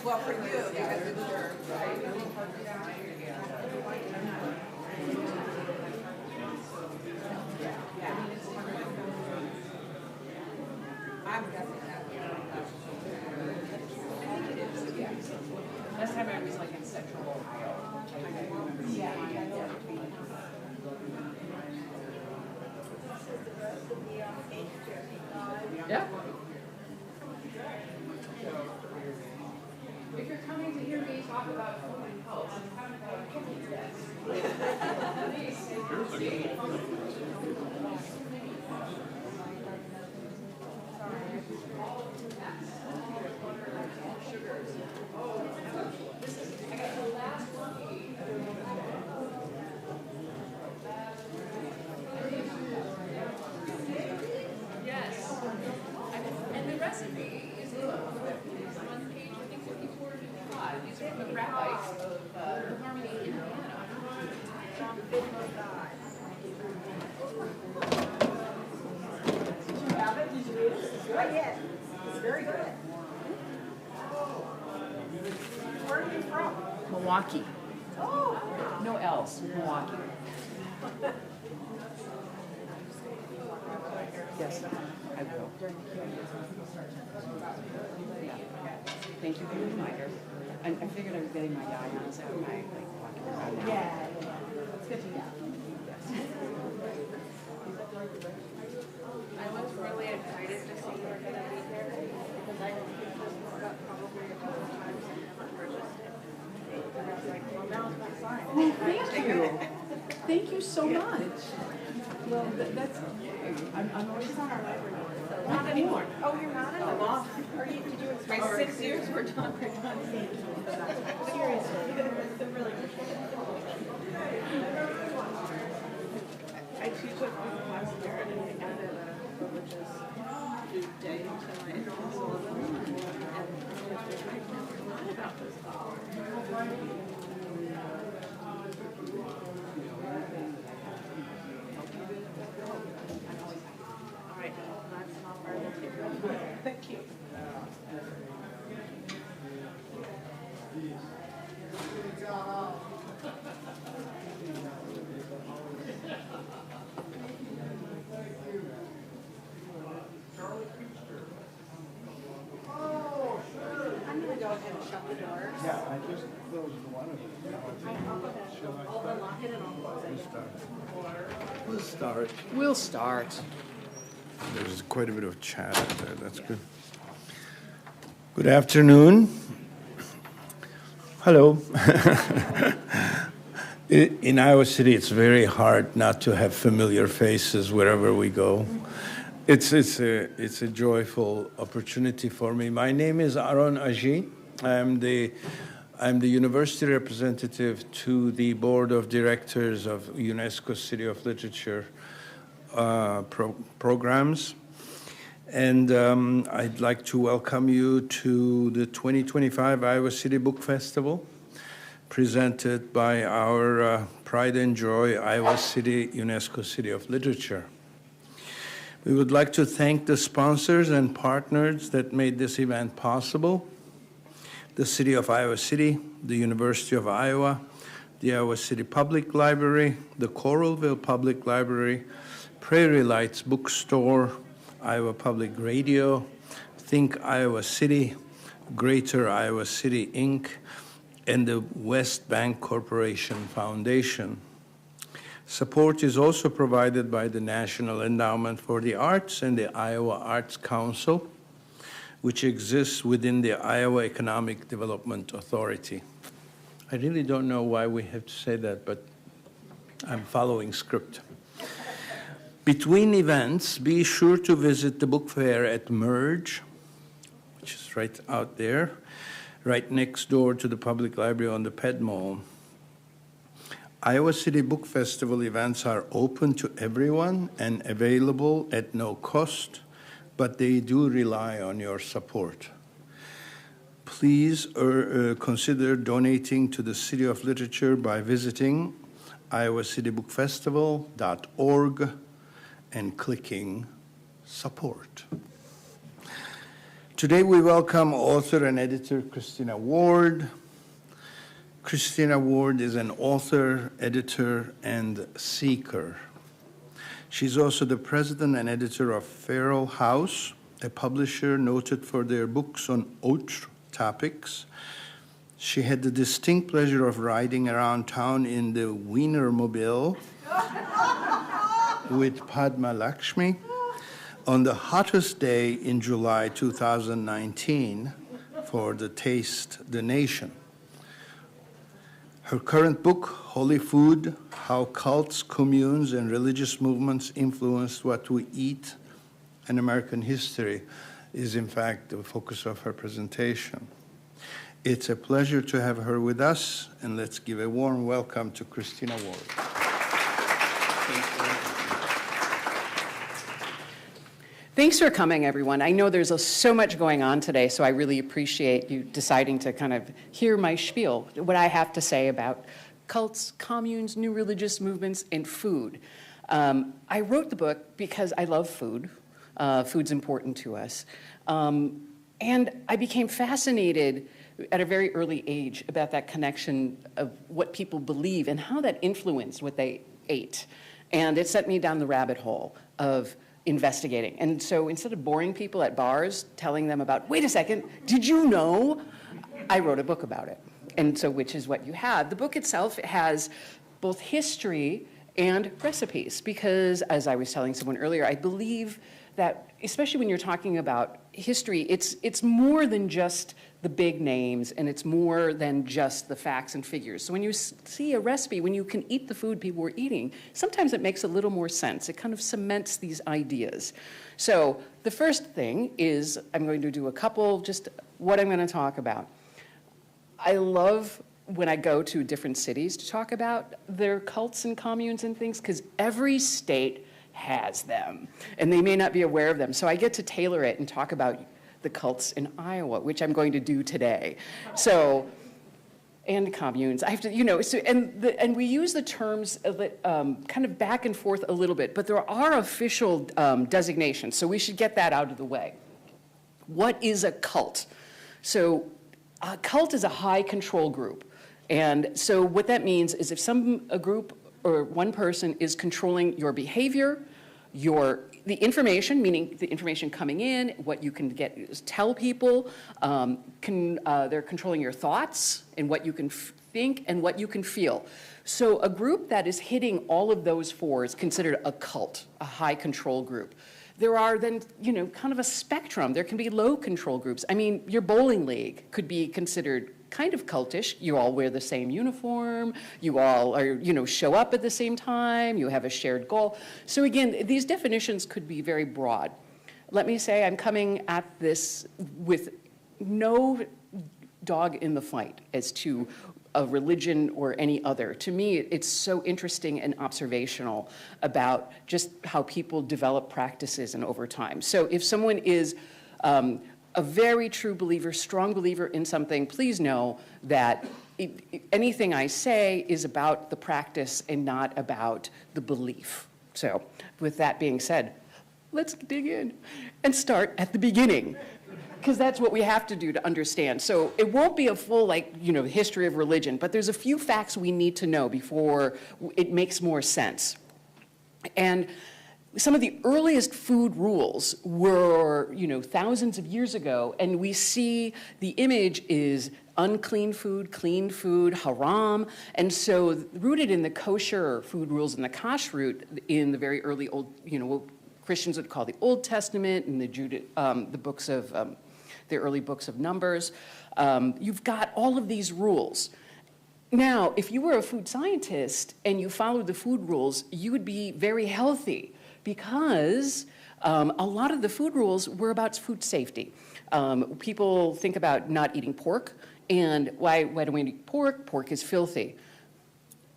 Well, for you, because it's your, right? I'm guessing that. I think it is, yeah. Last time I was like in Central Ohio. Yeah. Yeah. If you're coming to hear me talk about food and health, I'm having a cooking test. Please. I got the last one. Yes. And the recipe is on page, I think, 54 to 55. These are from the rabbis of Harmony, Indiana. Did you have it? Did you eat it? I did. It's very good. Where are you from? Milwaukee. Oh. No L's. Milwaukee. Yes, I will. Yeah. Thank you for the reminder. I figured I was getting my ions out by like walking around now. Yeah. It's good to know. I was really excited to see you were going to be here because I got probably a couple of times and never purchased it. And I was like, well, now it's my sign. Well, thank you. Thank you so much. Well, that's I'm always on our library board. So Not anymore. Oh, you're not anymore? Are you, did you expect My 6 years were done. Seriously. Really appreciate it. I teach with one class there and I added a religious day to my Catholicism. And I forgot about this. All right, that's not where I will take you. Thank you. I'm gonna go ahead and shut the doors. Yeah, I just closed one of them. I'll unlock it and I'll close it. We'll start. We'll start. There's quite a bit of chat out there. That's good. Good afternoon. Hello. In Iowa City, it's very hard not to have familiar faces wherever we go. It's a joyful opportunity for me. My name is Aaron Aji. I'm the university representative to the board of directors of UNESCO City of Literature programs. And I'd like to welcome you to the 2025 Iowa City Book Festival, presented by our Pride and Joy Iowa City UNESCO City of Literature. We would like to thank the sponsors and partners that made this event possible: the City of Iowa City, the University of Iowa, the Iowa City Public Library, the Coralville Public Library, Prairie Lights Bookstore, Iowa Public Radio, Think Iowa City, Greater Iowa City, Inc., and the West Bank Corporation Foundation. Support is also provided by the National Endowment for the Arts and the Iowa Arts Council, which exists within the Iowa Economic Development Authority. I really don't know why we have to say that, but I'm following script. Between events, be sure to visit the book fair at Merge, which is right out there, right next door to the public library on the Ped Mall. Iowa City Book Festival events are open to everyone and available at no cost, but they do rely on your support. Please consider donating to the City of Literature by visiting iowacitybookfestival.org and clicking support. Today we welcome author and editor Christina Ward. Christina Ward is an author, editor, and seeker. She's also the president and editor of Feral House, a publisher noted for their books on outre topics. She had the distinct pleasure of riding around town in the Wienermobile with Padma Lakshmi on the hottest day in July 2019 for the Taste the Nation. Her current book, Holy Food: How Cults, Communes, and Religious Movements Influenced What We Eat in American History, is in fact the focus of her presentation. It's a pleasure to have her with us, and let's give a warm welcome to Christina Ward. Thanks for coming, everyone. I know there's so much going on today, so I really appreciate you deciding to kind of hear my spiel, what I have to say about cults, communes, new religious movements, and food. I wrote the book because I love food. Food's important to us. And I became fascinated at a very early age about that connection of what people believe and how that influenced what they ate. And it sent me down the rabbit hole of investigating. And so instead of boring people at bars, telling them about, wait a second, did you know? I wrote a book about it. And so, which is what you have. The book itself has both history and recipes, because as I was telling someone earlier, I believe that, especially when you're talking about history, it's more than just the big names, and it's more than just the facts and figures. So when you see a recipe, when you can eat the food people were eating, sometimes it makes a little more sense. It kind of cements these ideas. So the first thing is, I'm going to do a couple, just what I'm going to talk about. I love when I go to different cities to talk about their cults and communes and things, because every state has them, and they may not be aware of them. So I get to tailor it and talk about the cults in Iowa, which I'm going to do today. So, and communes. I have to, so, and we use the terms kind of back and forth a little bit, but there are official designations, so we should get that out of the way. What is a cult? So a cult is a high control group. And so what that means is if a group or one person is controlling your behavior, the information, meaning the information coming in, what you can tell people, they're controlling your thoughts and what you can think and what you can feel. So a group that is hitting all of those four is considered a cult, a high control group. There are then, kind of a spectrum. There can be low control groups. I mean, your bowling league could be considered kind of cultish. You all wear the same uniform. You all are, show up at the same time. You have a shared goal. So again, these definitions could be very broad. Let me say I'm coming at this with no dog in the fight as to a religion or any other. To me, it's so interesting and observational about just how people develop practices and over time. So if someone is a very true believer, strong believer in something, please know that anything I say is about the practice and not about the belief. So with that being said, let's dig in and start at the beginning, because that's what we have to do to understand. So it won't be a full, history of religion, but there's a few facts we need to know before it makes more sense. And some of the earliest food rules were, thousands of years ago, and we see the image is unclean food, clean food, haram. And so rooted in the kosher food rules and the kashrut in the very early old, what Christians would call the Old Testament and the books of, the early books of Numbers, you've got all of these rules. Now, if you were a food scientist and you followed the food rules, you would be very healthy because a lot of the food rules were about food safety. People think about not eating pork, and why don't we eat pork? Pork is filthy.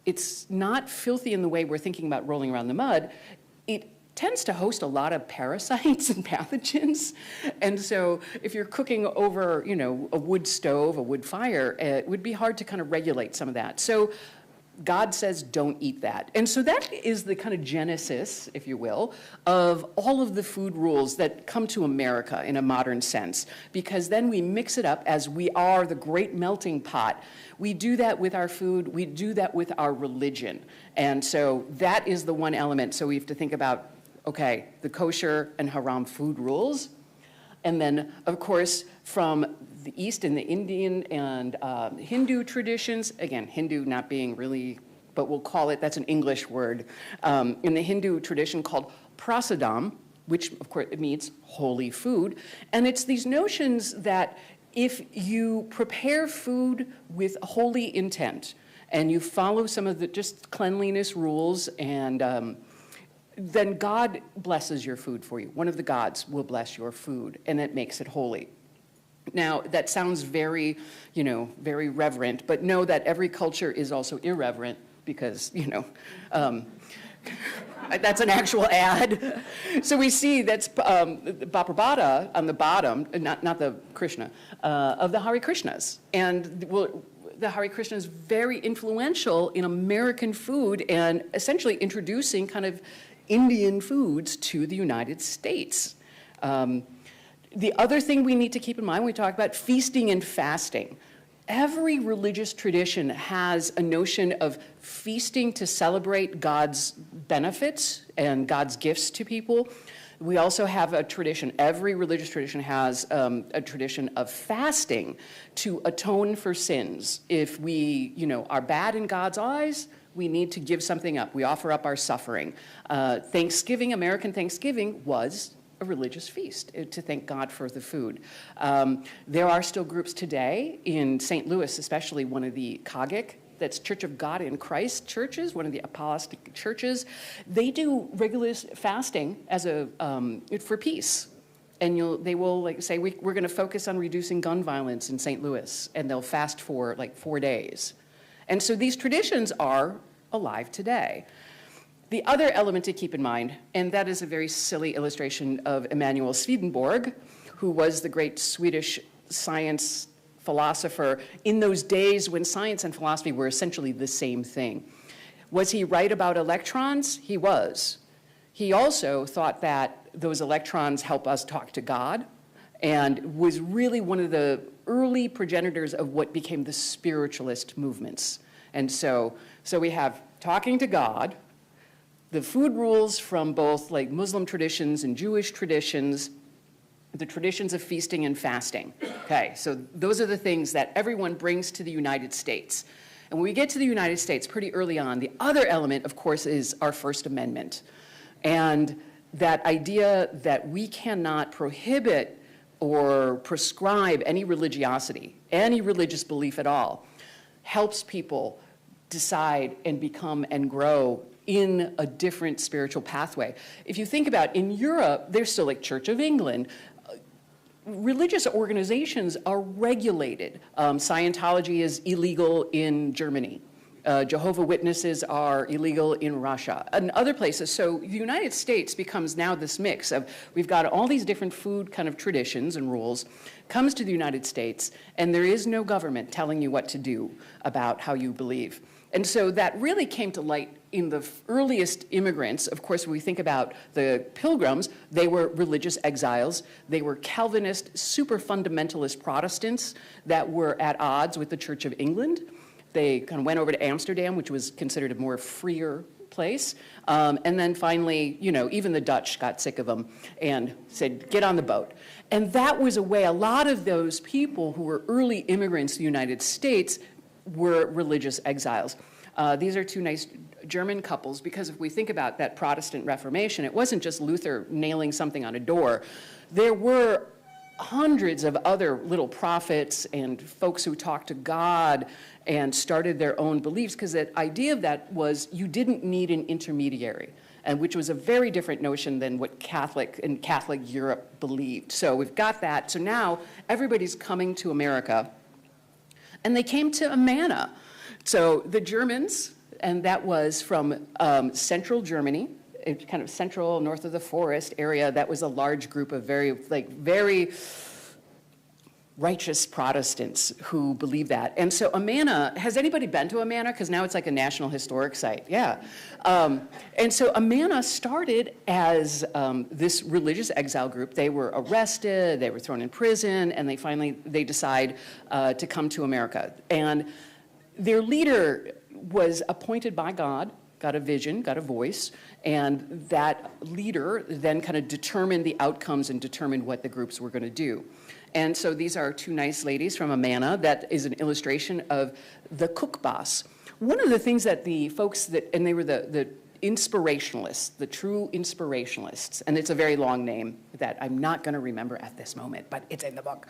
It's not filthy in the way we're thinking about rolling around the mud. It tends to host a lot of parasites and pathogens. And so if you're cooking over, a wood stove, a wood fire, it would be hard to kind of regulate some of that. So God says, don't eat that. And so that is the kind of genesis, if you will, of all of the food rules that come to America in a modern sense, because then we mix it up as we are the great melting pot. We do that with our food. We do that with our religion. And so that is the one element. So we have to think about, okay, the kosher and haram food rules. And then, of course, from the East and the Indian and Hindu traditions, again, Hindu not being really, but we'll call it, that's an English word, in the Hindu tradition called prasadam, which of course it means holy food. And it's these notions that if you prepare food with holy intent and you follow some of the just cleanliness rules and then God blesses your food for you. One of the gods will bless your food, and it makes it holy. Now, that sounds very, very reverent, but know that every culture is also irreverent because, that's an actual ad. So we see that's Bhaprabhata on the bottom, not the Krishna, of the Hare Krishnas. And the Hare Krishna is very influential in American food and essentially introducing kind of Indian foods to the United States. The other thing we need to keep in mind when we talk about feasting and fasting, every religious tradition has a notion of feasting to celebrate God's benefits and God's gifts to people. We also have a tradition, every religious tradition has a tradition of fasting to atone for sins. If we, are bad in God's eyes, we need to give something up. We offer up our suffering. Thanksgiving, American Thanksgiving, was a religious feast to thank God for the food. There are still groups today in St. Louis, especially one of the Kagik, that's Church of God in Christ churches, one of the apostolic churches. They do regular fasting as for peace. And they will say, we're going to focus on reducing gun violence in St. Louis, and they'll fast for 4 days. And so these traditions are alive today. The other element to keep in mind, and that is a very silly illustration of Emanuel Swedenborg, who was the great Swedish science philosopher in those days when science and philosophy were essentially the same thing. Was he right about electrons? He was. He also thought that those electrons help us talk to God, and was really one of the early progenitors of what became the spiritualist movements. And so we have talking to God, the food rules from both Muslim traditions and Jewish traditions, the traditions of feasting and fasting. Okay, so those are the things that everyone brings to the United States. And when we get to the United States pretty early on, the other element, of course, is our First Amendment. And that idea that we cannot prohibit or prescribe any religiosity, any religious belief at all, helps people decide and become and grow in a different spiritual pathway. If you think about in Europe, there's still Church of England. Religious organizations are regulated. Scientology is illegal in Germany. Jehovah's Witnesses are illegal in Russia and other places. So the United States becomes now this mix of, we've got all these different food kind of traditions and rules, comes to the United States, and there is no government telling you what to do about how you believe. And so that really came to light in the earliest immigrants. Of course, when we think about the Pilgrims, they were religious exiles. They were Calvinist, super fundamentalist Protestants that were at odds with the Church of England. They kind of went over to Amsterdam, which was considered a more freer place. And then finally, you know, even the Dutch got sick of them and said, get on the boat. And that was a way, a lot of those people who were early immigrants to the United States were religious exiles. These are two nice German couples, because if we think about that Protestant Reformation, it wasn't just Luther nailing something on a door. There were hundreds of other little prophets and folks who talked to God and started their own beliefs, because the idea of that was you didn't need an intermediary, and which was a very different notion than what Catholic Europe believed. So we've got that. So now everybody's coming to America, and they came to Amana. So the Germans, and that was from central Germany, kind of central, north of the forest area. That was a large group of very righteous Protestants who believe that. And so Amana, has anybody been to Amana? Because now it's like a National Historic Site, yeah. And so Amana started as this religious exile group. They were arrested, they were thrown in prison, and they decide to come to America. And their leader was appointed by God, got a vision, got a voice, and that leader then kind of determined the outcomes and determined what the groups were going to do. And so these are two nice ladies from Amana. That is an illustration of the cookbooks. One of the things that the folks that, and they were the inspirationalists, the true inspirationalists, and it's a very long name that I'm not going to remember at this moment, but it's in the book.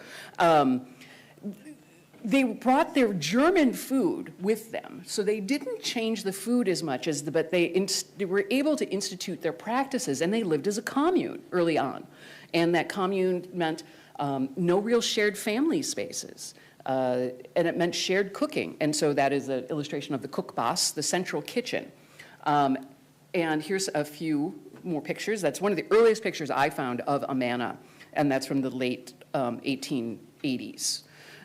They brought their German food with them, so they didn't change the food as much as, but they were able to institute their practices, and they lived as a commune early on. And that commune meant no real shared family spaces, and it meant shared cooking. And so that is an illustration of the cookbooks, the central kitchen. And here's a few more pictures. That's one of the earliest pictures I found of Amana, and that's from the late 1880s.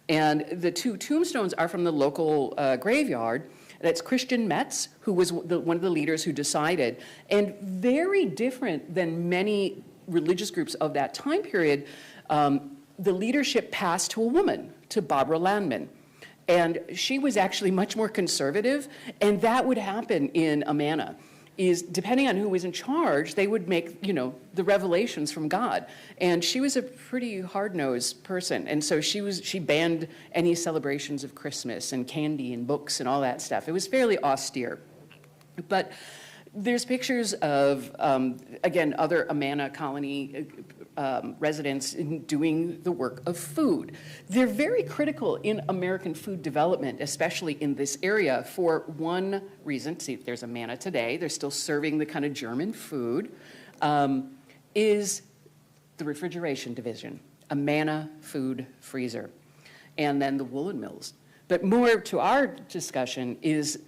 And the two tombstones are from the local graveyard. That's Christian Metz, who was one of the leaders who decided, and very different than many religious groups of that time period, the leadership passed to a woman, to Barbara Landman. And she was actually much more conservative, and that would happen in Amana. Is depending on who was in charge, they would make, you know, the revelations from God. And she was a pretty hard-nosed person, and so she banned any celebrations of Christmas and candy and books and all that stuff. It was fairly austere. But there's pictures of, again, other Amana colony residents in doing the work of food. They're very critical in American food development, especially in this area, for one reason. See, there's Amana today. They're still serving the kind of German food, is the refrigeration division, Amana food freezer, and then the woolen mills. But more to our discussion is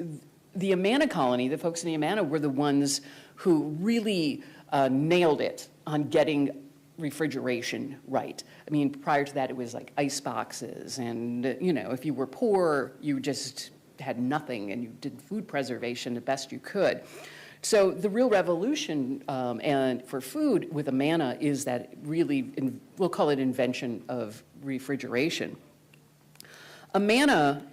the Amana colony, the folks in the Amana were the ones who really nailed it on getting refrigeration right. I mean, prior to that, it was like ice boxes, and you know, if you were poor, you just had nothing, and you did food preservation the best you could. So the real revolution and for food with Amana is that really, we'll call it invention of refrigeration. Amana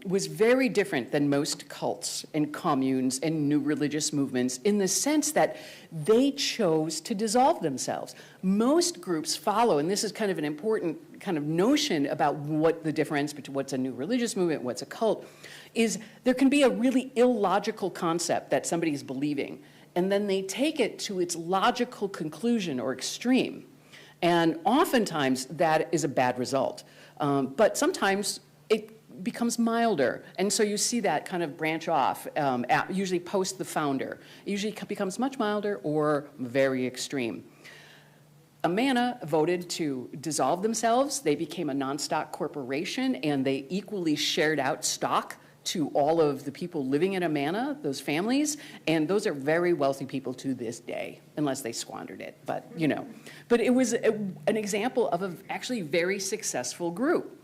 was very different than most cults and communes and new religious movements in the sense that they chose to dissolve themselves. Most groups follow, and this is kind of an important kind of notion about what the difference between what's a new religious movement, what's a cult, is there can be a really illogical concept that somebody's believing, and then they take it to its logical conclusion or extreme. And oftentimes that is a bad result. But sometimes it becomes milder. And so you see that kind of branch off, usually post the founder. It usually becomes much milder or very extreme. Amana voted to dissolve themselves. They became a non-stock corporation, and they equally shared out stock to all of the people living in Amana, those families, and those are very wealthy people to this day, unless they squandered it, but you know. But it was an example of an actually very successful group.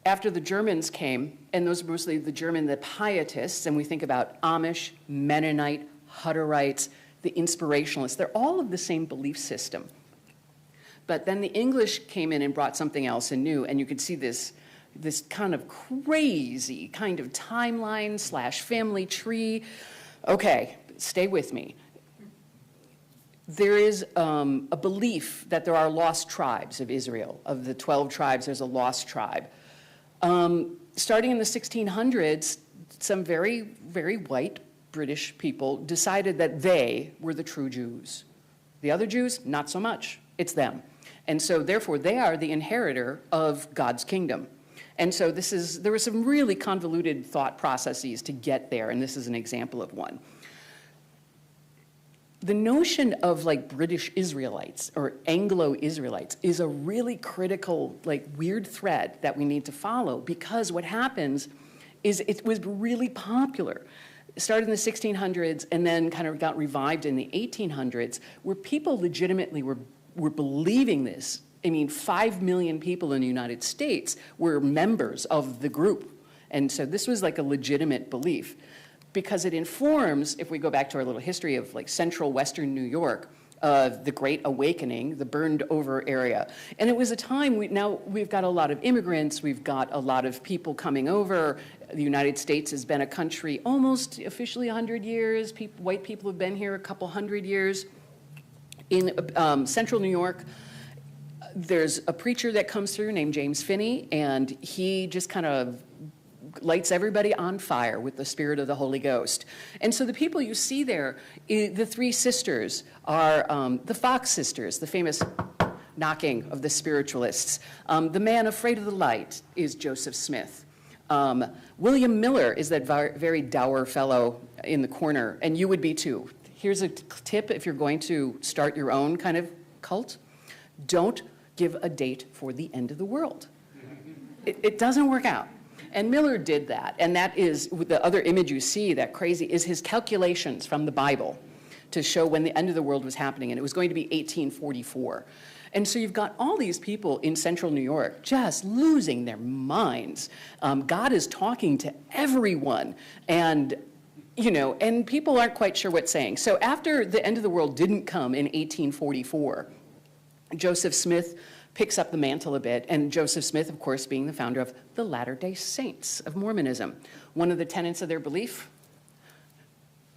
After the Germans came, and those were mostly the pietists, and we think about Amish, Mennonite, Hutterites, the inspirationalists, they're all of the same belief system. But then the English came in and brought something else and new, and you could see this this kind of crazy kind of timeline / family tree. Okay, stay with me. There is a belief that there are lost tribes of Israel. Of the 12 tribes, there's a lost tribe. Starting in the 1600s, some very, very white British people decided that they were the true Jews. The other Jews, not so much. It's them. And so therefore, they are the inheritor of God's kingdom. And so there were some really convoluted thought processes to get there, and this is an example of one. The notion of like British Israelites or Anglo-Israelites is a really critical, like weird thread that we need to follow, because what happens is it was really popular. It started in the 1600s and then kind of got revived in the 1800s, where people legitimately were believing this. I mean, 5 million people in the United States were members of the group. And so this was like a legitimate belief, because it informs, if we go back to our little history of like central western New York, the Great Awakening, the burned over area. And it was a time, now we've got a lot of immigrants, we've got a lot of people coming over. The United States has been a country almost officially 100 years. White people have been here a couple hundred years. In central New York, there's a preacher that comes through named James Finney, and he just kind of lights everybody on fire with the spirit of the Holy Ghost. And so the people you see there, the three sisters are the Fox sisters, the famous knocking of the spiritualists. The man afraid of the light is Joseph Smith. William Miller is that very dour fellow in the corner, and you would be too. Here's a tip if you're going to start your own kind of cult. Don't give a date for the end of the world. It doesn't work out. And Miller did that, and that is, with the other image you see, that crazy, is his calculations from the Bible to show when the end of the world was happening, and it was going to be 1844. And so you've got all these people in central New York just losing their minds. God is talking to everyone, and and people aren't quite sure what's saying. So after the end of the world didn't come in 1844, Joseph Smith picks up the mantle a bit, and Joseph Smith, of course, being the founder of the Latter-day Saints of Mormonism. One of the tenets of their belief,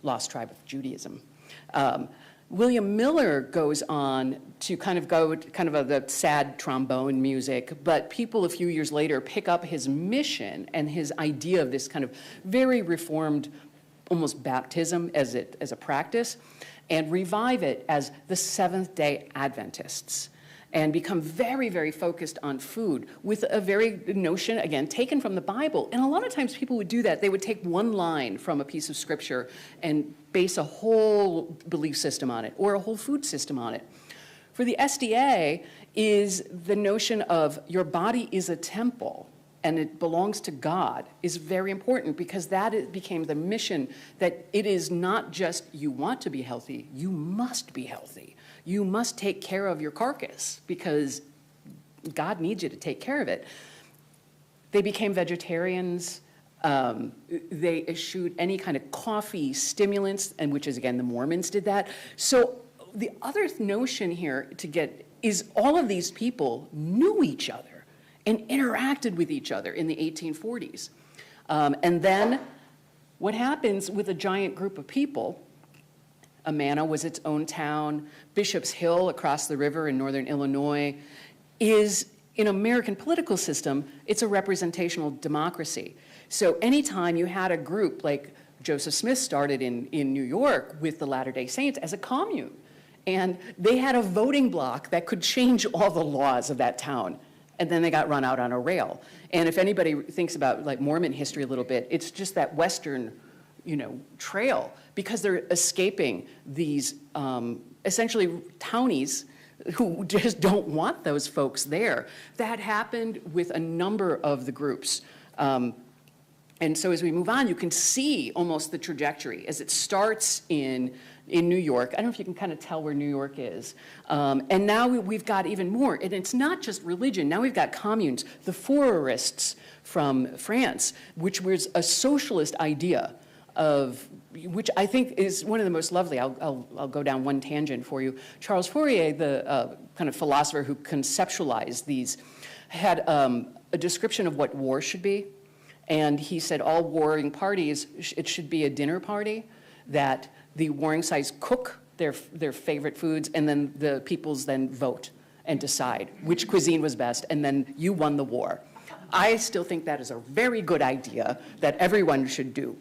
lost tribe of Judaism. William Miller goes on to kind of the sad trombone music, but people a few years later pick up his mission and his idea of this kind of very reformed, almost baptism as a practice, and revive it as the Seventh-day Adventists, and become very, very focused on food with a very notion, again, taken from the Bible. And a lot of times people would do that. They would take one line from a piece of scripture and base a whole belief system on it, or a whole food system on it. For the SDA is the notion of your body is a temple and it belongs to God is very important, because that became the mission, that it is not just you want to be healthy, you must be healthy. You must take care of your carcass because God needs you to take care of it. They became vegetarians. They eschewed any kind of coffee stimulants, and which is, again, the Mormons did that. So the other notion here is all of these people knew each other and interacted with each other in the 1840s. And then what happens with a giant group of people, Amana was its own town, Bishop's Hill across the river in northern Illinois, is, in American political system, it's a representational democracy. So anytime you had a group like Joseph Smith started in New York with the Latter-day Saints as a commune, and they had a voting bloc that could change all the laws of that town, and then they got run out on a rail. And if anybody thinks about like Mormon history a little bit, it's just that Western, trail, because they're escaping these essentially townies who just don't want those folks there. That happened with a number of the groups. And so as we move on, you can see almost the trajectory as it starts in New York. I don't know if you can kind of tell where New York is. And now we've got even more. And it's not just religion. Now we've got communes. The Fourierists from France, which was a socialist idea of, which I think is one of the most lovely. I'll go down one tangent for you. Charles Fourier, the kind of philosopher who conceptualized these, had a description of what war should be. And he said all warring parties, it should be a dinner party, that the warring sides cook their favorite foods, and then the peoples then vote and decide which cuisine was best, and then you won the war. I still think that is a very good idea that everyone should do.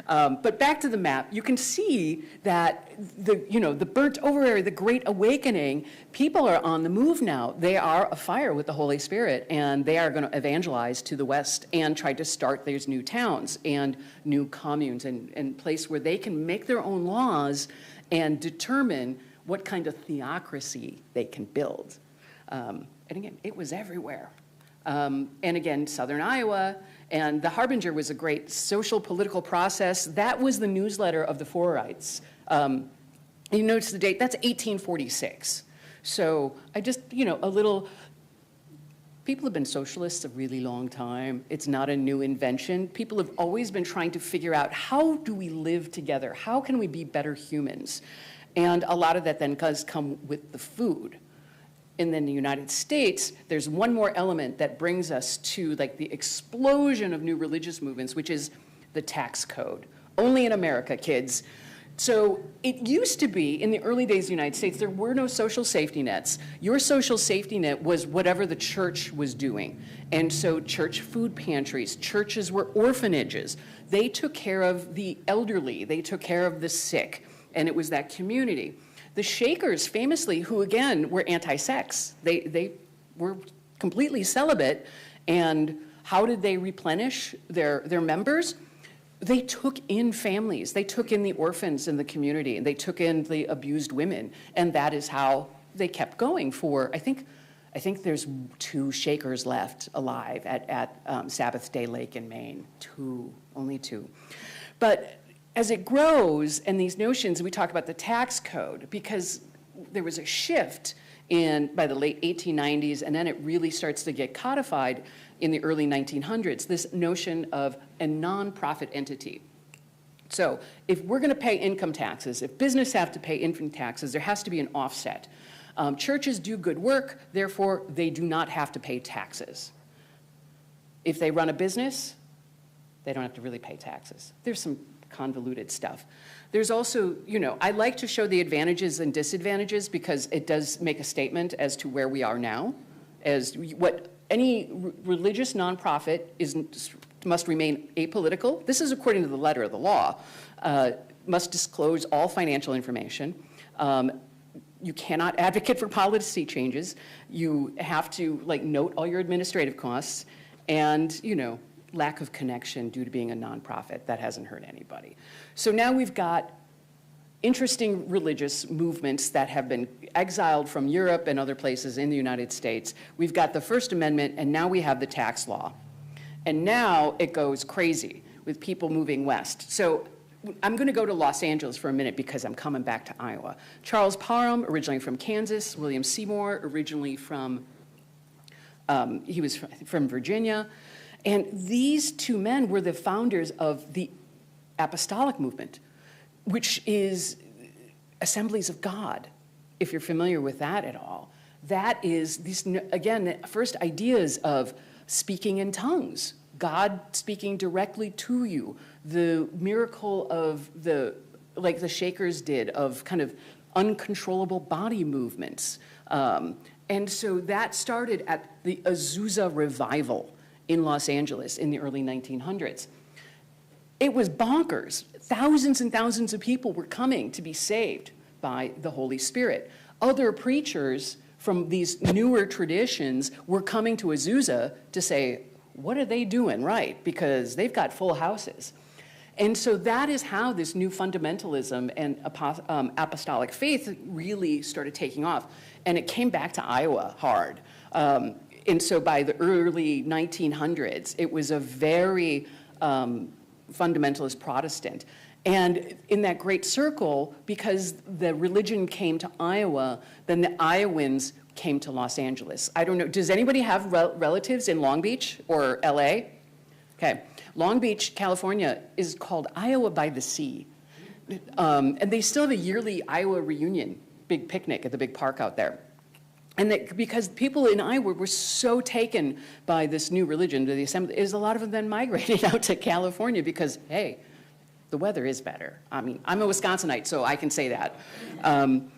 But back to the map, you can see that the burnt over area, the Great Awakening, people are on the move now. They are afire with the Holy Spirit, and they are going to evangelize to the West and try to start these new towns and new communes and place where they can make their own laws and determine what kind of theocracy they can build. And again, it was everywhere. And again, Southern Iowa, and the Harbinger was a great social political process. That was the newsletter of the Fourites. You notice the date, that's 1846. So I just, a little, people have been socialists a really long time. It's not a new invention. People have always been trying to figure out, how do we live together? How can we be better humans? And a lot of that then does come with the food. And then the United States, there's one more element that brings us to like the explosion of new religious movements, which is the tax code. Only in America, kids. So it used to be, in the early days of the United States, there were no social safety nets. Your social safety net was whatever the church was doing. And so church food pantries, churches were orphanages. They took care of the elderly. They took care of the sick. And it was that community. The Shakers, famously, who again were anti-sex, they were completely celibate, and how did they replenish their members? They took in families, they took in the orphans in the community, and they took in the abused women, and that is how they kept going for, I think there's 2 Shakers left alive at Sabbath Day Lake in Maine, only 2. But as it grows, and these notions, we talk about the tax code, because there was a shift by the late 1890s, and then it really starts to get codified in the early 1900s, this notion of a nonprofit entity. So if we're going to pay income taxes, if business have to pay income taxes, there has to be an offset. Churches do good work, therefore they do not have to pay taxes. If they run a business, they don't have to really pay taxes. There's some convoluted stuff. There's also, I like to show the advantages and disadvantages because it does make a statement as to where we are now, as what any religious nonprofit must remain apolitical. This is according to the letter of the law. Must disclose all financial information. You cannot advocate for policy changes. You have to note all your administrative costs, and lack of connection due to being a nonprofit. That hasn't hurt anybody. So now we've got interesting religious movements that have been exiled from Europe and other places in the United States. We've got the First Amendment, and now we have the tax law. And now it goes crazy with people moving west. So I'm going to go to Los Angeles for a minute because I'm coming back to Iowa. Charles Parham, originally from Kansas. William Seymour, originally from, he was from Virginia. And these 2 men were the founders of the apostolic movement, which is Assemblies of God, if you're familiar with that at all. That is, again, the first ideas of speaking in tongues, God speaking directly to you, the miracle of like the Shakers did, of kind of uncontrollable body movements. And so that started at the Azusa Revival in Los Angeles in the early 1900s. It was bonkers. Thousands and thousands of people were coming to be saved by the Holy Spirit. Other preachers from these newer traditions were coming to Azusa to say, what are they doing right? Because they've got full houses. And so that is how this new fundamentalism and apostolic faith really started taking off. And it came back to Iowa hard. And so by the early 1900s, it was a very fundamentalist Protestant. And in that great circle, because the religion came to Iowa, then the Iowans came to Los Angeles. I don't know, does anybody have relatives in Long Beach or LA? Okay, Long Beach, California is called Iowa by the Sea. And they still have a yearly Iowa reunion, big picnic at the big park out there. And that because people in Iowa were so taken by this new religion, to the assembly, is a lot of them then migrated out to California because, hey, the weather is better. I mean, I'm a Wisconsinite, so I can say that. And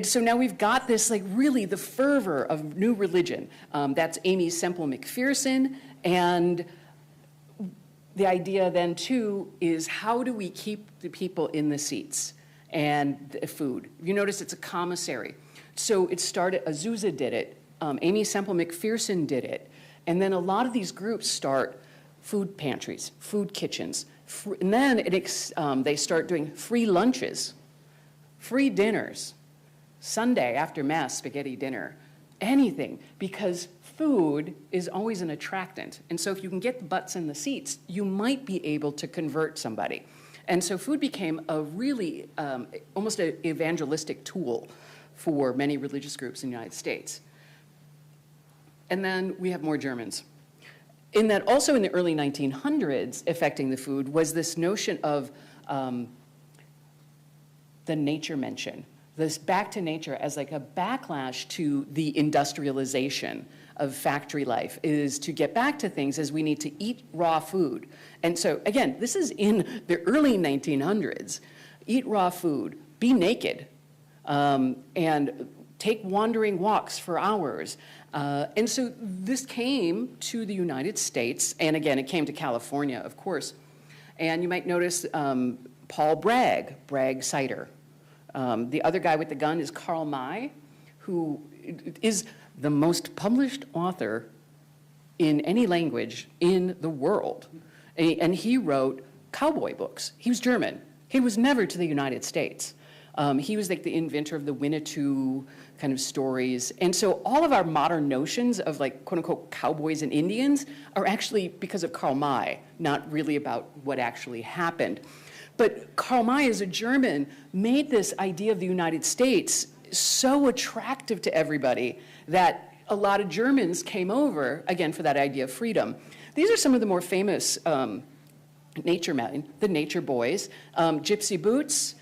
so now we've got this, like, really the fervor of new religion. That's Amy Semple McPherson. And the idea then, too, is how do we keep the people in the seats and the food? You notice it's a commissary. So it started, Azusa did it, Amy Semple McPherson did it, and then a lot of these groups start food pantries, food kitchens, and then they start doing free lunches, free dinners, Sunday after Mass spaghetti dinner, anything, because food is always an attractant. And so if you can get the butts in the seats, you might be able to convert somebody. And so food became a really, almost an evangelistic tool for many religious groups in the United States. And then we have more Germans. In that, also in the early 1900s, affecting the food was this notion of the nature mention, this back to nature as like a backlash to the industrialization of factory life, is to get back to things as we need to eat raw food. And so, again, this is in the early 1900s. Eat raw food, be naked, and take wandering walks for hours. And so this came to the United States, and again, it came to California, of course. And you might notice Paul Bragg cider. The other guy with the gun is Karl May, who is the most published author in any language in the world. And he wrote cowboy books. He was German. He was never to the United States. He was like the inventor of the Winnetou kind of stories. And so all of our modern notions of, like, quote unquote cowboys and Indians are actually because of Karl May, not really about what actually happened. But Karl May, as a German, made this idea of the United States so attractive to everybody that a lot of Germans came over, again, for that idea of freedom. These are some of the more famous nature men, the Nature Boys, Gypsy Boots,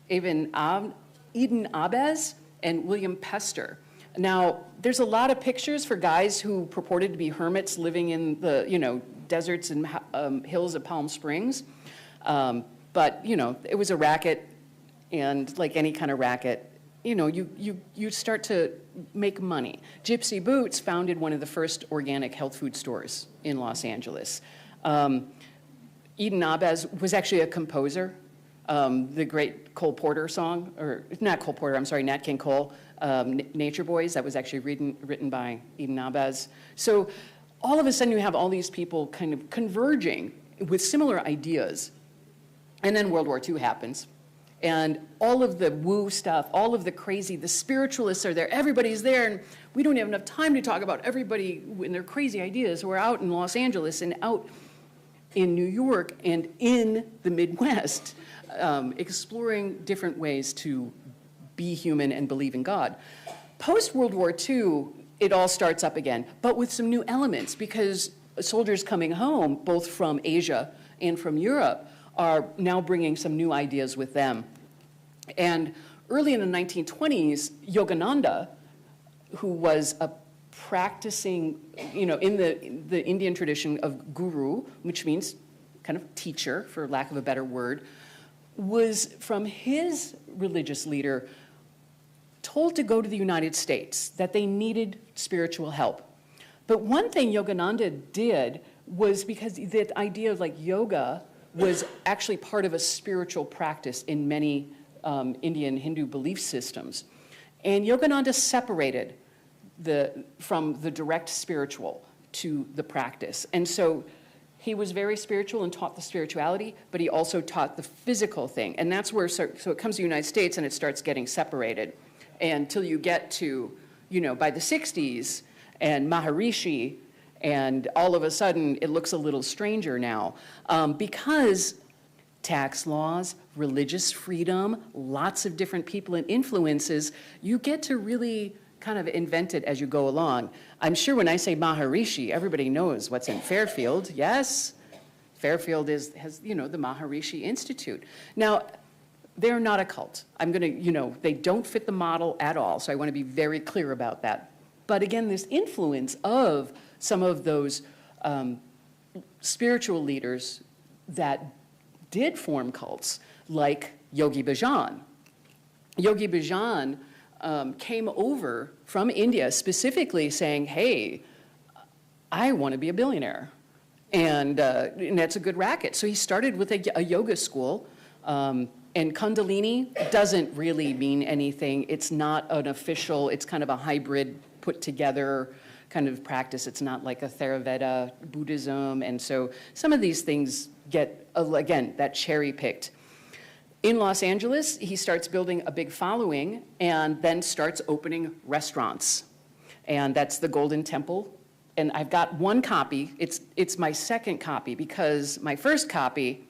Eden Abez, and William Pester. Now, there's a lot of pictures for guys who purported to be hermits living in the, deserts and hills of Palm Springs. But, it was a racket, and like any kind of racket, you start to make money. Gypsy Boots founded one of the first organic health food stores in Los Angeles. Eden Abez was actually a composer. The great Cole Porter song, or not Cole Porter, I'm sorry, Nat King Cole, Nature Boys, that was actually written by Eden Abez. So all of a sudden you have all these people kind of converging with similar ideas. And then World War II happens. And all of the woo stuff, all of the crazy, the spiritualists are there, everybody's there, and we don't have enough time to talk about everybody and their crazy ideas. We're out in Los Angeles and out in New York and in the Midwest, exploring different ways to be human and believe in God. Post-World War II, it all starts up again, but with some new elements, because soldiers coming home, both from Asia and from Europe, are now bringing some new ideas with them. And early in the 1920s, Yogananda, who was a practicing, in the Indian tradition of guru, which means kind of teacher, for lack of a better word, was from his religious leader told to go to the United States, that they needed spiritual help. But one thing Yogananda did was, because the idea of like yoga was actually part of a spiritual practice in many Indian Hindu belief systems. And Yogananda separated from the direct spiritual to the practice. And so he was very spiritual and taught the spirituality, but he also taught the physical thing. And that's where, so it comes to the United States and it starts getting separated until you get to, by the 60s and Maharishi, and all of a sudden it looks a little stranger now because tax laws, religious freedom, lots of different people and influences, you get to really kind of invent it as you go along. I'm sure when I say Maharishi, everybody knows what's in Fairfield. Yes, Fairfield has the Maharishi Institute. Now, they're not a cult. I'm going to, they don't fit the model at all, so I want to be very clear about that. But again, this influence of some of those spiritual leaders that did form cults, like Yogi Bhajan. Yogi Bhajan came over from India specifically saying, hey, I want to be a billionaire. And that's a good racket. So he started with a yoga school. And Kundalini doesn't really mean anything. It's not an official, it's kind of a hybrid put together kind of practice. It's not like a Theravada Buddhism. And so some of these things get, again, that cherry picked. In Los Angeles, he starts building a big following and then starts opening restaurants. And that's the Golden Temple. And I've got one copy. It's my second copy because my first copy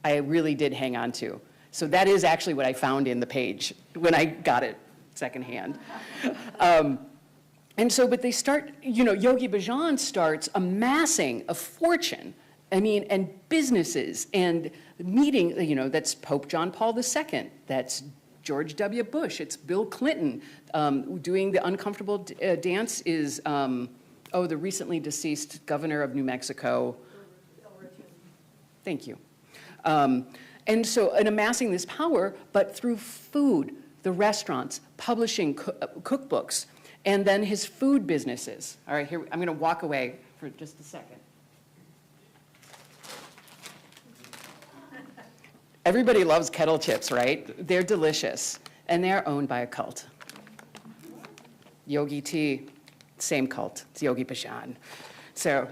I really did hang on to. So that is actually what I found in the page when I got it secondhand. And so, but they start, Yogi Bhajan starts amassing a fortune, and businesses and meeting, that's Pope John Paul II, that's George W. Bush, it's Bill Clinton. Doing the uncomfortable dance is, the recently deceased governor of New Mexico. Thank you. And so, amassing this power, but through food, the restaurants, publishing cookbooks, and then his food businesses. All right, here, I'm going to walk away for just a second. Everybody loves kettle chips, right? They're delicious, and they're owned by a cult. Yogi Tea, same cult. It's Yogi Bhajan. So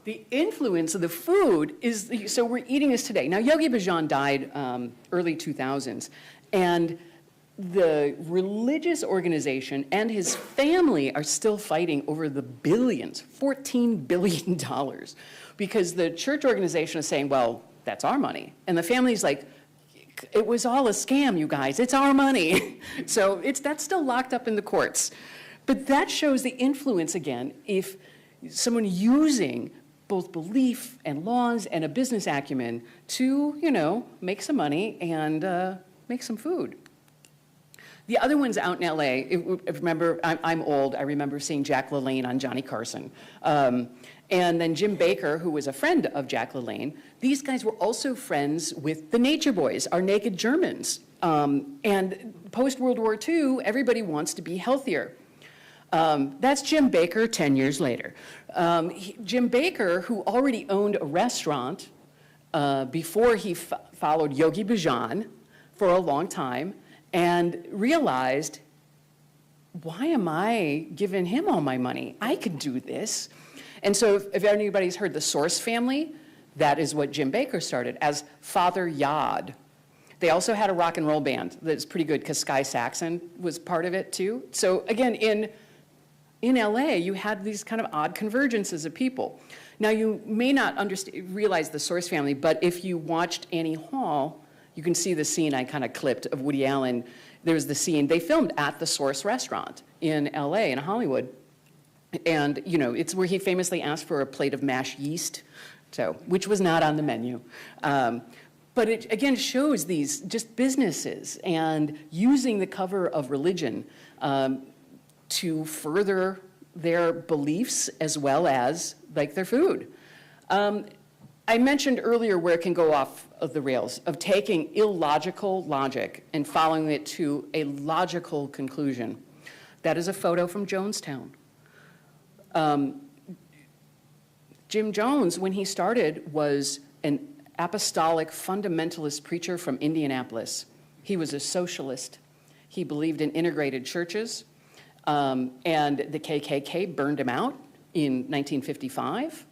the influence of the food is, so we're eating this today. Now, Yogi Bhajan died early 2000s, and the religious organization and his family are still fighting over the billions, $14 billion, because the church organization is saying, well, that's our money. And the family's like, it was all a scam, you guys. It's our money. So that's still locked up in the courts. But that shows the influence, again, if someone using both belief and laws and a business acumen to, make some money and make some food. The other ones out in LA, remember, I'm old, I remember seeing Jack LaLanne on Johnny Carson. And then Jim Baker, who was a friend of Jack LaLanne. These guys were also friends with the Nature Boys, our naked Germans. And post-World War II, everybody wants to be healthier. That's Jim Baker 10 years later. Jim Baker, who already owned a restaurant before he followed Yogi Bhajan for a long time, and realized, why am I giving him all my money? I could do this. And so if anybody's heard the Source family, that is what Jim Baker started as Father Yod. They also had a rock and roll band that's pretty good because Sky Saxon was part of it too. So again, in LA, you had these kind of odd convergences of people. Now you may not realize the Source family, but if you watched Annie Hall, you can see the scene I kind of clipped of Woody Allen. There's the scene, they filmed at the Source restaurant in LA, in Hollywood. And, it's where he famously asked for a plate of mashed yeast, which was not on the menu. But it, again, shows these just businesses and using the cover of religion to further their beliefs as well as, their food. I mentioned earlier where it can go off of the rails, of taking illogical logic and following it to a logical conclusion. That is a photo from Jonestown. Jim Jones, when he started, was an apostolic fundamentalist preacher from Indianapolis. He was a socialist. He believed in integrated churches, and the KKK burned him out in 1955.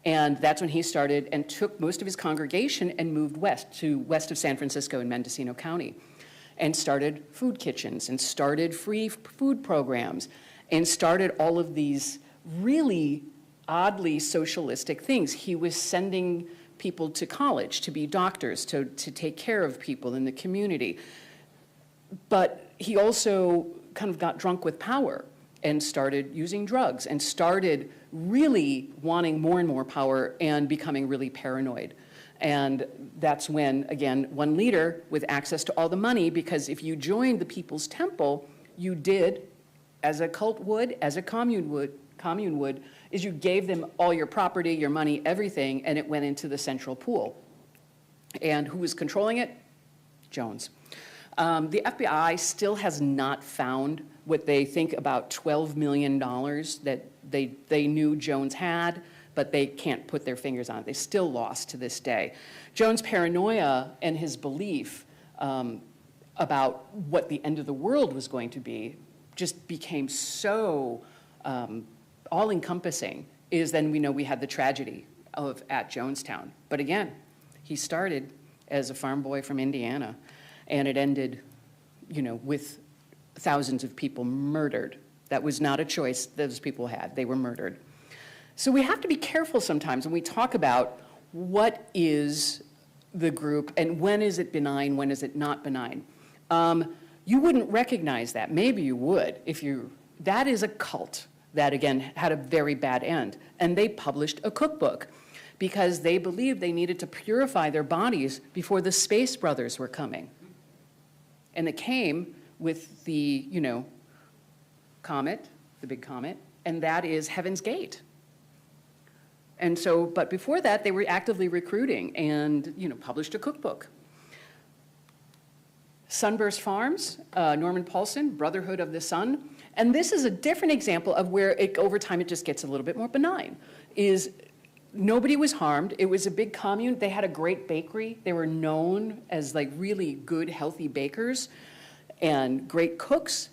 And that's when he started and took most of his congregation and moved west of San Francisco in Mendocino County, and started food kitchens and started free food programs and started all of these really oddly socialistic things. He was sending people to college to be doctors, to take care of people in the community. But he also kind of got drunk with power and started using drugs and started really wanting more and more power and becoming really paranoid. And that's when, again, one leader with access to all the money, because if you joined the People's Temple, you did, as a cult would, as a commune would, is you gave them all your property, your money, everything, and it went into the central pool. And who was controlling it? Jones. The FBI still has not found what they think about $12 million that they knew Jones had, but they can't put their fingers on it. They still lost to this day. Jones' paranoia and his belief about what the end of the world was going to be just became so all-encompassing, is then we know we had the tragedy at Jonestown. But again, he started as a farm boy from Indiana, and it ended, with thousands of people murdered. That was not a choice those people had. They were murdered. So we have to be careful sometimes when we talk about what is the group and when is it benign, when is it not benign. You wouldn't recognize that. Maybe you would that is a cult that, again, had a very bad end. And they published a cookbook because they believed they needed to purify their bodies before the Space Brothers were coming. And it came with the, comet, the big comet, and that is Heaven's Gate. And so, but before that, they were actively recruiting and, published a cookbook. Sunburst Farms, Norman Paulson, Brotherhood of the Sun. And this is a different example of where over time it just gets a little bit more benign, is nobody was harmed. It was a big commune. They had a great bakery. They were known as like really good, healthy bakers and great cooks.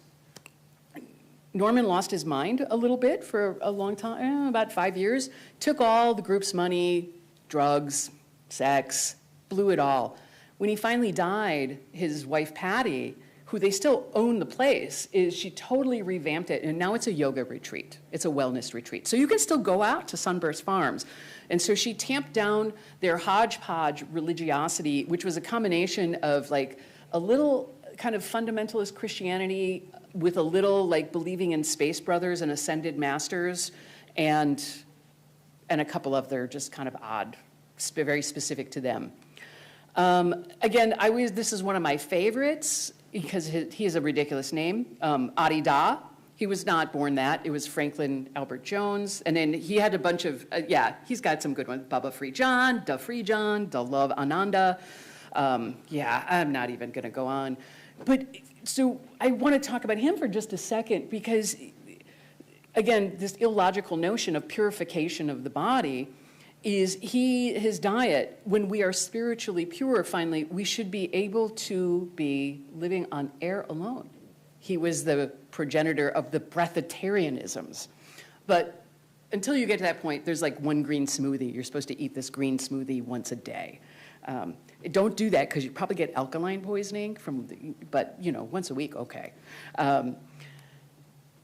Norman lost his mind a little bit for a long time, about 5 years, took all the group's money, drugs, sex, blew it all. When he finally died, his wife, Patty, who they still own the place, she totally revamped it, and now it's a yoga retreat. It's a wellness retreat. So you can still go out to Sunburst Farms. And so she tamped down their hodgepodge religiosity, which was a combination of like a little kind of fundamentalist Christianity with a little like believing in Space Brothers and Ascended Masters, and a couple of their just kind of odd, very specific to them. Again, this is one of my favorites because he has a ridiculous name, Adi Da. He was not born that. It was Franklin Albert Jones. And then he had a bunch of, he's got some good ones. Baba Free John, Da Love Ananda. I'm not even going to go on. But so I want to talk about him for just a second because, again, this illogical notion of purification of the body is his diet, when we are spiritually pure, finally, we should be able to be living on air alone. He was the progenitor of the breatharianisms. But until you get to that point, there's like one green smoothie. You're supposed to eat this green smoothie once a day. Don't do that because you probably get alkaline poisoning but once a week, okay.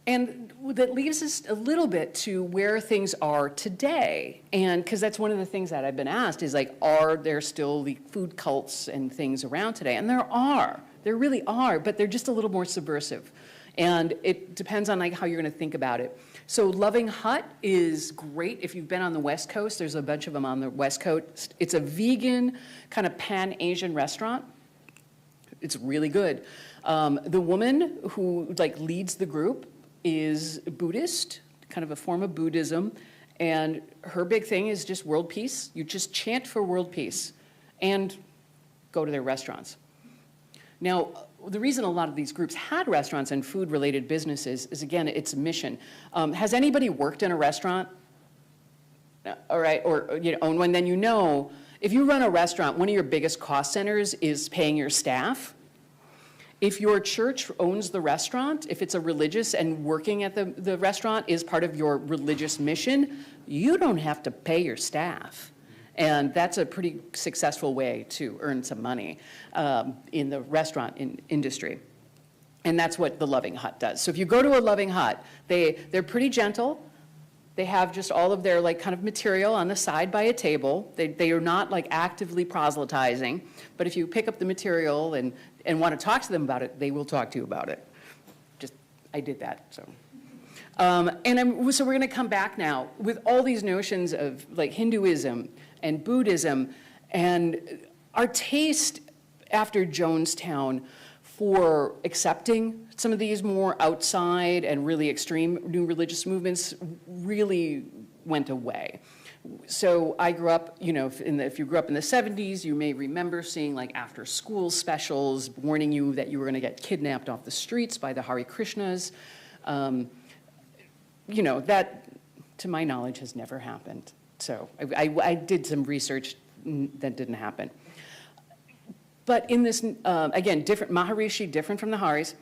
And that leaves us a little bit to where things are today. And because that's one of the things that I've been asked is like, are there still the food cults and things around today? And there really are, but they're just a little more subversive. And it depends on like how you're gonna think about it. So Loving Hut is great. If you've been on the West Coast, there's a bunch of them on the West Coast. It's a vegan kind of pan-Asian restaurant. It's really good. The woman who like leads the group is Buddhist, kind of a form of Buddhism, and her big thing is just world peace. You just chant for world peace and go to their restaurants. Now, the reason a lot of these groups had restaurants and food-related businesses is, again, it's a mission. Has anybody worked in a restaurant? All right, or own one? Then if you run a restaurant, one of your biggest cost centers is paying your staff. If your church owns the restaurant, if it's a religious and working at the restaurant is part of your religious mission, you don't have to pay your staff. And that's a pretty successful way to earn some money in the restaurant industry. And that's what the Loving Hut does. So if you go to a Loving Hut, they're pretty gentle. They have just all of their like kind of material on the side by a table. They are not like actively proselytizing, but if you pick up the material and want to talk to them about it, they will talk to you about it. I did that, so. So we're gonna come back now with all these notions of like Hinduism and Buddhism And our taste after Jonestown for accepting some of these more outside and really extreme new religious movements really went away. So I grew up, you know, if you grew up in the 70s, you may remember seeing like after school specials warning you that you were going to get kidnapped off the streets by the Hare Krishnas. You know, that, to my knowledge, has never happened. So I did some research that didn't happen. But in this, again, different, Maharishi, different from the Haris,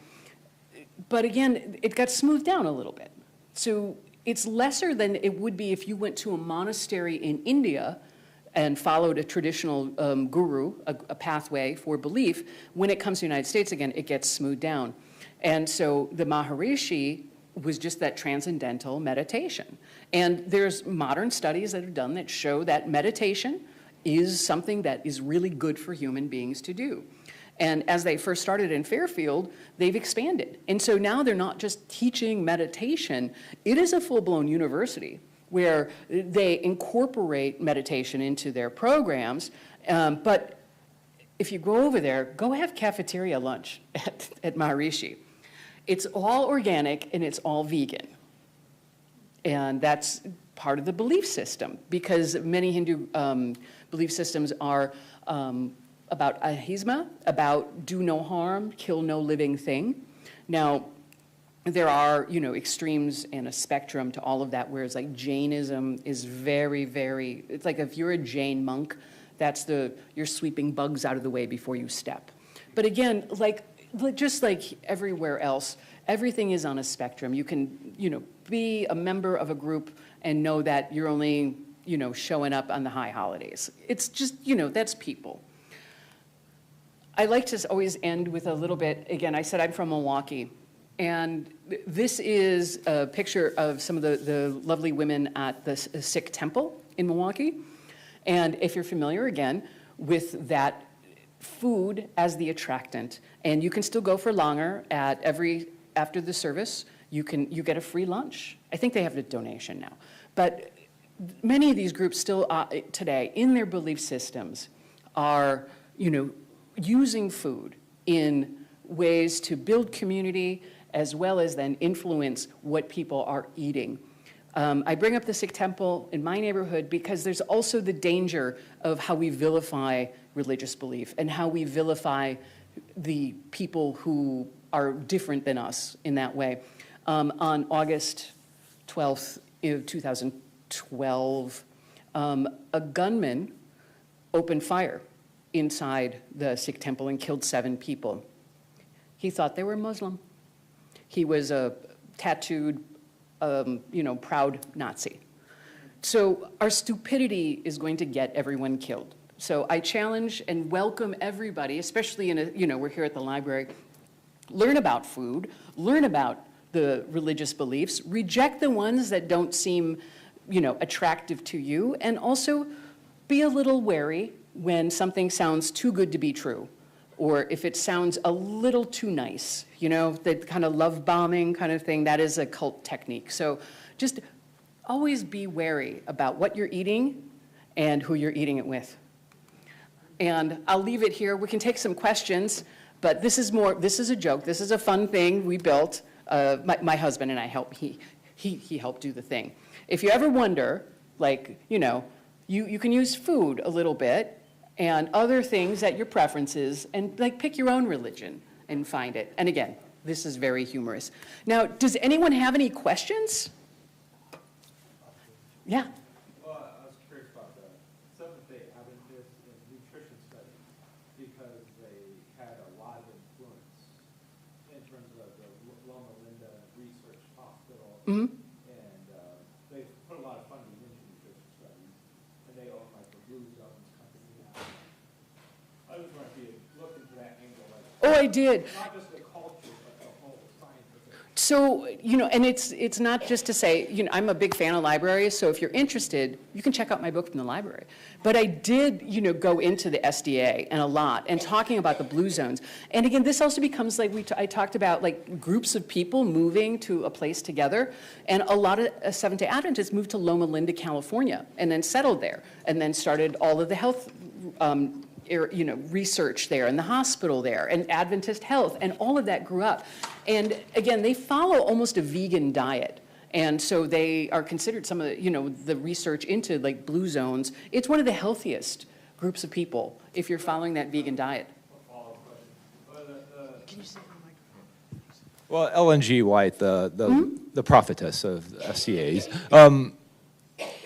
but again, it got smoothed down a little bit. So it's lesser than it would be if you went to a monastery in India and followed a traditional guru, a pathway for belief. When it comes to the United States, again, it gets smoothed down. And so the Maharishi was just that transcendental meditation. And there's modern studies that are done that show that meditation is something that is really good for human beings to do. And as they first started in Fairfield, they've expanded. And so now they're not just teaching meditation, it is a full-blown university where they incorporate meditation into their programs. But if you go over there, go have cafeteria lunch at Maharishi. It's all organic and it's all vegan. And that's part of the belief system, because many Hindu belief systems are about ahimsa, about do no harm, kill no living thing. Now, there are, you know, extremes and a spectrum to all of that, whereas like Jainism is very, very, it's like if you're a Jain monk, that's you're sweeping bugs out of the way before you step. But again, just like everywhere else, everything is on a spectrum. You can, you know, be a member of a group and know that you're only, you know, showing up on the high holidays. It's just, you know, that's people. I like to always end with a little bit, again, I said I'm from Milwaukee, and this is a picture of some of the lovely women at the Sikh temple in Milwaukee. And if you're familiar, again, with that food as the attractant, and you can still go for langar after the service, you get a free lunch. I think they have a donation now. But many of these groups still today, in their belief systems, are, you know, using food in ways to build community as well as then influence what people are eating. I bring up the Sikh temple in my neighborhood because there's also the danger of how we vilify religious belief and how we vilify the people who are different than us in that way. On August 12th, 2012, a gunman opened fire inside the Sikh temple and killed 7 people. He thought they were Muslim. He was a tattooed, you know, proud Nazi. So our stupidity is going to get everyone killed. So I challenge and welcome everybody, especially in you know, we're here at the library, learn about food, learn about the religious beliefs, reject the ones that don't seem, you know, attractive to you, and also be a little wary when something sounds too good to be true, or if it sounds a little too nice, you know, that kind of love bombing kind of thing, that is a cult technique. So just always be wary about what you're eating and who you're eating it with. And I'll leave it here. We can take some questions, but this is a joke. This is a fun thing we built. My husband and I helped, he helped do the thing. If you ever wonder, like, you know, you can use food a little bit and other things at your preferences, and like pick your own religion and find it. And again, this is very humorous. Now, does anyone have any questions? Yeah. Well, I was curious about the Seventh-day Adventist in nutrition studies, because they had a lot of influence in terms of the Loma Linda Research Hospital. Mm-hmm. And they put a lot of funding into nutrition studies, and they own like the Blue Zones company now. I was wondering if you look into that angle, like Oh, I did. not just the culture, but the whole scientific. So, you know, and it's not just to say, you know, I'm a big fan of libraries, so if you're interested, you can check out my book from the library. But I did, you know, go into the SDA and a lot, and talking about the blue zones. And again, this also becomes like I talked about, like groups of people moving to a place together, and a lot of Seventh-day Adventists moved to Loma Linda, California, and then settled there, and then started all of the health research there, and the hospital there, and Adventist Health, and all of that grew up. And again, they follow almost a vegan diet. And so they are considered some of the, the research into like blue zones. It's one of the healthiest groups of people if you're following that vegan diet. Can you say the microphone? Well, Ellen G. White, the prophetess of SCAs.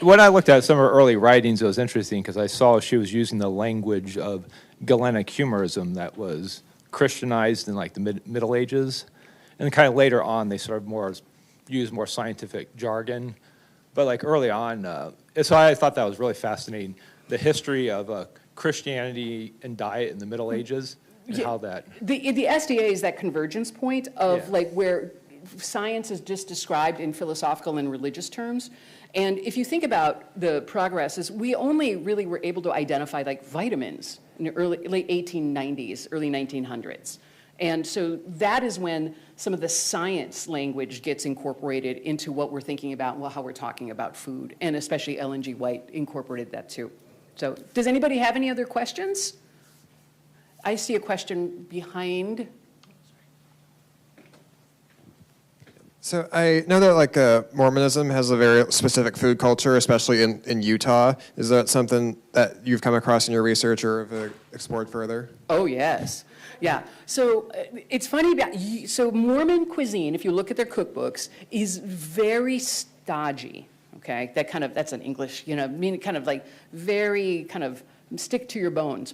When I looked at some of her early writings, it was interesting because I saw she was using the language of Galenic humorism that was Christianized in like the Middle Ages. And kind of later on, they sort of use more scientific jargon. But like early on, so I thought that was really fascinating. The history of Christianity and diet in the Middle Ages and how that... The SDA is that convergence point of like where science is just described in philosophical and religious terms. And if you think about the progresses, we only really were able to identify like vitamins in the late 1890s, early 1900s. And so that is when some of the science language gets incorporated into what we're thinking about, well, how we're talking about food. And especially Ellen G. White incorporated that too. So does anybody have any other questions? I see a question behind. So I know that like Mormonism has a very specific food culture, especially in Utah. Is that something that you've come across in your research or have explored further? Oh, yes. Yeah. So it's funny about, so Mormon cuisine, if you look at their cookbooks, is very stodgy. Okay, that's an English, meaning kind of like very kind of stick to your bones.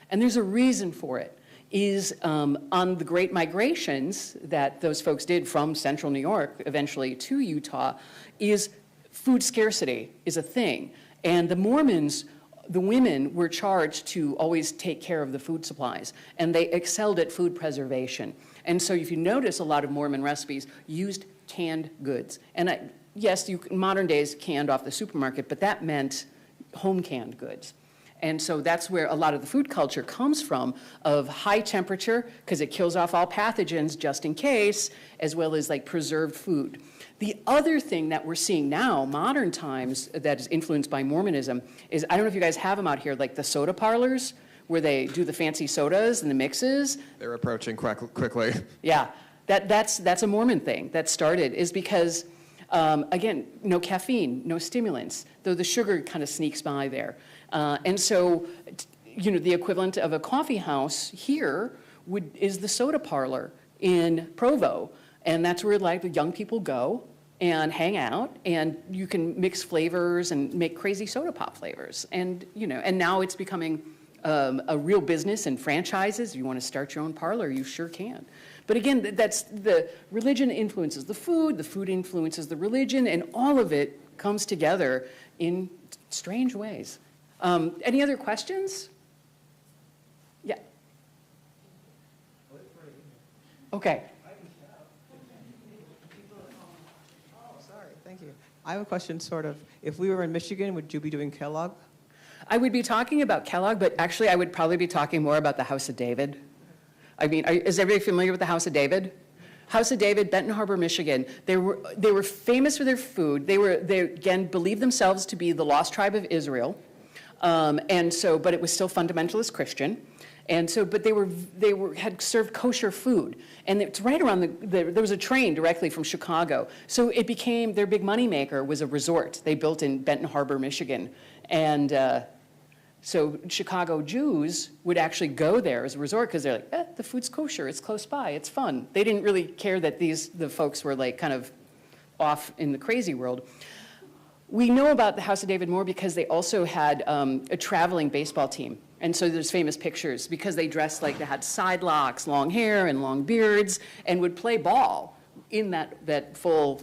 And there's a reason for it. Is on the great migrations that those folks did from central New York eventually to Utah, is food scarcity is a thing. And the Mormons, the women were charged to always take care of the food supplies, and they excelled at food preservation. And so if you notice, a lot of Mormon recipes used canned goods. And yes, modern days canned off the supermarket, but that meant home canned goods. And so that's where a lot of the food culture comes from, of high temperature, because it kills off all pathogens just in case, as well as like preserved food. The other thing that we're seeing now, modern times, that is influenced by Mormonism, is, I don't know if you guys have them out here, like the soda parlors, where they do the fancy sodas and the mixes. They're approaching quickly. Yeah, that's a Mormon thing that started, is because, again, no caffeine, no stimulants, though the sugar kind of sneaks by there. And so, the equivalent of a coffee house here is the soda parlor in Provo. And that's where like the young people go and hang out, and you can mix flavors and make crazy soda pop flavors. And, and now it's becoming a real business and franchises. If you want to start your own parlor, you sure can. But again, that's the religion influences the food influences the religion, and all of it comes together in strange ways. Any other questions? Yeah. Okay. Oh, sorry. Thank you. I have a question, sort of. If we were in Michigan, would you be doing Kellogg? I would be talking about Kellogg, but actually I would probably be talking more about the House of David. I mean, is everybody familiar with the House of David? House of David, Benton Harbor, Michigan. They were famous for their food. They again believed themselves to be the lost tribe of Israel. And so, but it was still fundamentalist Christian. And so, but they had served kosher food. And it's right around there was a train directly from Chicago. So it became, their big moneymaker was a resort they built in Benton Harbor, Michigan. And so Chicago Jews would actually go there as a resort because they're like, the food's kosher, it's close by, it's fun. They didn't really care that the folks were like kind of off in the crazy world. We know about the House of David more because they also had a traveling baseball team. And so there's famous pictures because they dressed like they had side locks, long hair and long beards, and would play ball in that full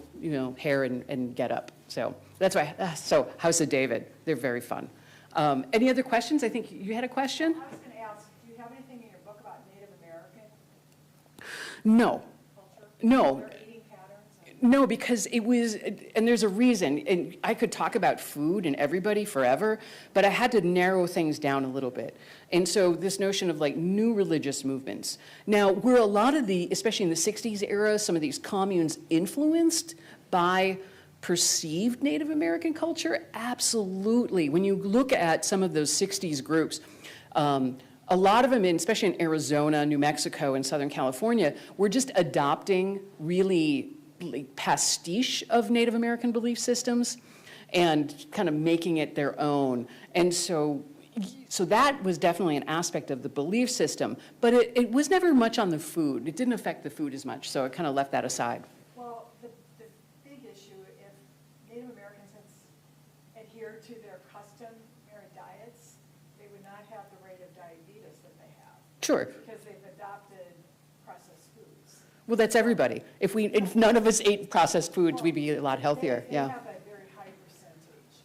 hair and get up. So that's why, so House of David, they're very fun. Any other questions? I think you had a question? I was going to ask, do you have anything in your book about Native American No. culture? No. Their eating patterns? No, because it was, and there's a reason, and I could talk about food and everybody forever, but I had to narrow things down a little bit. And so this notion of like new religious movements. Now, were a lot of especially in the 60s era, some of these communes influenced by perceived Native American culture? Absolutely. When you look at some of those 60s groups, A lot of them, especially in Arizona, New Mexico, and Southern California, were just adopting really like pastiche of Native American belief systems and kind of making it their own. And so that was definitely an aspect of the belief system, but it was never much on the food. It didn't affect the food as much, so it kind of left that aside. Well, the big issue, if Native Americans adhered to their customary diets, they would not have the rate of diabetes that they have. Sure. Because they've adopted processed foods. Well, that's everybody. If none of us ate processed foods, we'd be a lot healthier, They yeah. have a very high percentage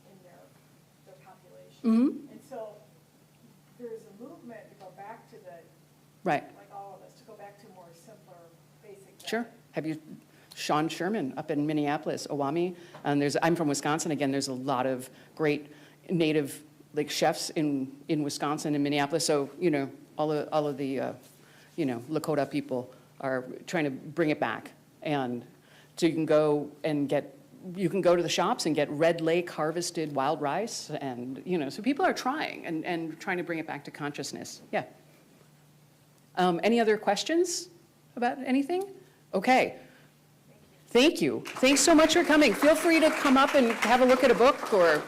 in their population. Mm-hmm. And so there's a movement to go back to the, Right. like all of us, to go back to more simpler, basic diet. Sure. Have you, Sean Sherman up in Minneapolis, Owami, and I'm from Wisconsin again, there's a lot of great native like chefs in Wisconsin and Minneapolis, so, you know, all of the, you know, Lakota people are trying to bring it back. And so you can go to the shops and get Red Lake harvested wild rice, and, you know, so people are trying and trying to bring it back to consciousness, yeah. Any other questions about anything? Okay. Thank you. Thanks so much for coming. Feel free to come up and have a look at a book or